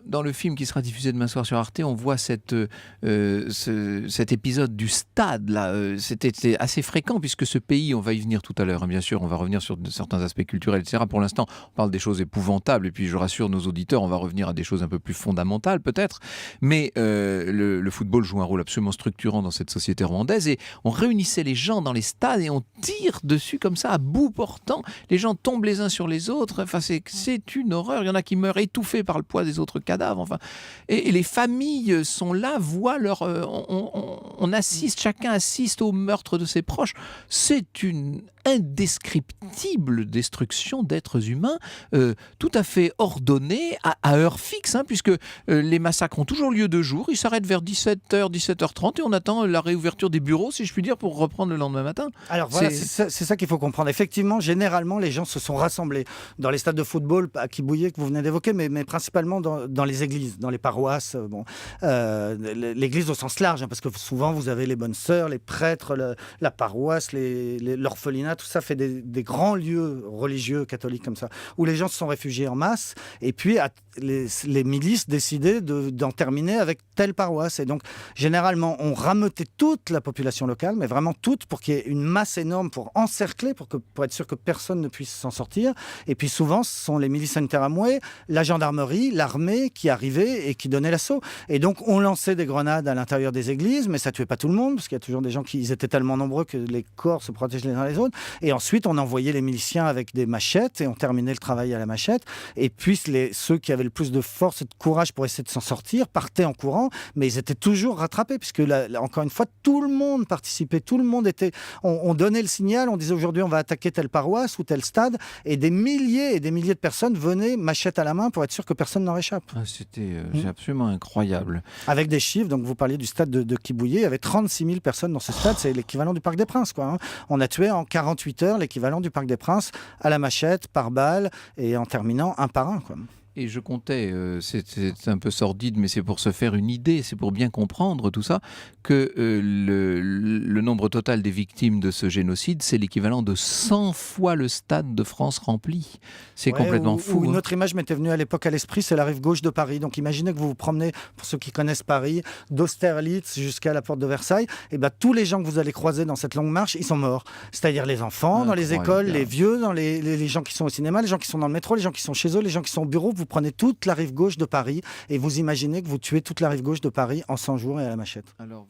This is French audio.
Dans le film qui sera diffusé demain soir sur Arte, on voit cet épisode du stade là. C'était assez fréquent puisque ce pays, on va y venir tout à l'heure, hein, bien sûr, on va revenir sur certains aspects culturels, etc. Pour l'instant, on parle des choses épouvantables et puis je rassure nos auditeurs, on va revenir à des choses un peu plus fondamentales peut-être. Mais le football joue un rôle absolument structurant dans cette société rwandaise et on réunissait les gens dans les stades et on tire dessus comme ça à bout portant. Les gens tombent les uns sur les autres. Enfin, c'est une horreur. Il y en a qui meurent étouffés par le poids des autres cadavres. Enfin, et les familles sont là, voient leur. On assiste, chacun assiste au meurtre de ses proches. C'est une indescriptible destruction d'êtres humains, tout à fait ordonnée, à heure fixe, hein, puisque les massacres ont toujours lieu de jour. Ils s'arrêtent vers 17h, 17h30 et on attend la réouverture des bureaux, si je puis dire, pour reprendre le lendemain matin. Alors voilà, c'est ça qu'il faut comprendre. Effectivement, généralement, les gens se sont rassemblés dans les stades de football à Kibouye que vous venez d'évoquer, mais principalement dans les églises, dans les paroisses. L'église au sens large, hein, parce que souvent vous avez les bonnes sœurs, les prêtres, la paroisse, l'orphelinat, tout ça fait des grands lieux religieux catholiques comme ça, où les gens se sont réfugiés en masse, et puis les milices décidaient d'en terminer avec telle paroisse. Et donc, généralement, on rameutait toute la population locale, mais vraiment toute, pour qu'il y ait une masse énorme pour encercler, pour être sûr que personne ne puisse s'en sortir. Et puis souvent, ce sont les milices interamouées, la gendarmerie, l'armée qui arrivaient et qui donnaient l'assaut. Et donc, on lançait des grenades à l'intérieur des églises, mais ça tuait pas tout le monde, parce qu'il y a toujours des gens ils étaient tellement nombreux que les corps se protègent les uns les autres. Et ensuite, on envoyait les miliciens avec des machettes et on terminait le travail à la machette. Et puis, ceux qui avaient le plus de force et de courage pour essayer de s'en sortir partaient en courant, mais ils étaient toujours rattrapés, puisque encore une fois, tout le monde participait, tout le monde était... On donnait le signal, on disait aujourd'hui on va attaquer telle paroisse ou tel stade, et des milliers et des milliers de personnes venaient machette à la main pour être sûr que personne n'en échappe. C'était absolument incroyable. Avec des chiffres, donc vous parliez du stade de Kibouye, il y avait 36 000 personnes dans ce stade, c'est l'équivalent du Parc des Princes, quoi, hein. On a tué en 48 heures l'équivalent du Parc des Princes à la machette, par balle, et en terminant un par un, quoi. Et je comptais, c'est un peu sordide, mais c'est pour se faire une idée, c'est pour bien comprendre tout ça, que le nombre total des victimes de ce génocide, c'est l'équivalent de 100 fois le stade de France rempli. C'est complètement fou. Une autre image m'était venue à l'époque à l'esprit, c'est la rive gauche de Paris. Donc imaginez que vous vous promenez, pour ceux qui connaissent Paris, d'Austerlitz jusqu'à la porte de Versailles, et ben tous les gens que vous allez croiser dans cette longue marche, ils sont morts. C'est-à-dire les enfants dans les écoles, les vieux, dans les gens qui sont au cinéma, les gens qui sont dans le métro, les gens qui sont chez eux, les gens qui sont au bureau. Vous prenez toute la rive gauche de Paris et vous imaginez que vous tuez toute la rive gauche de Paris en 100 jours et à la machette. Alors,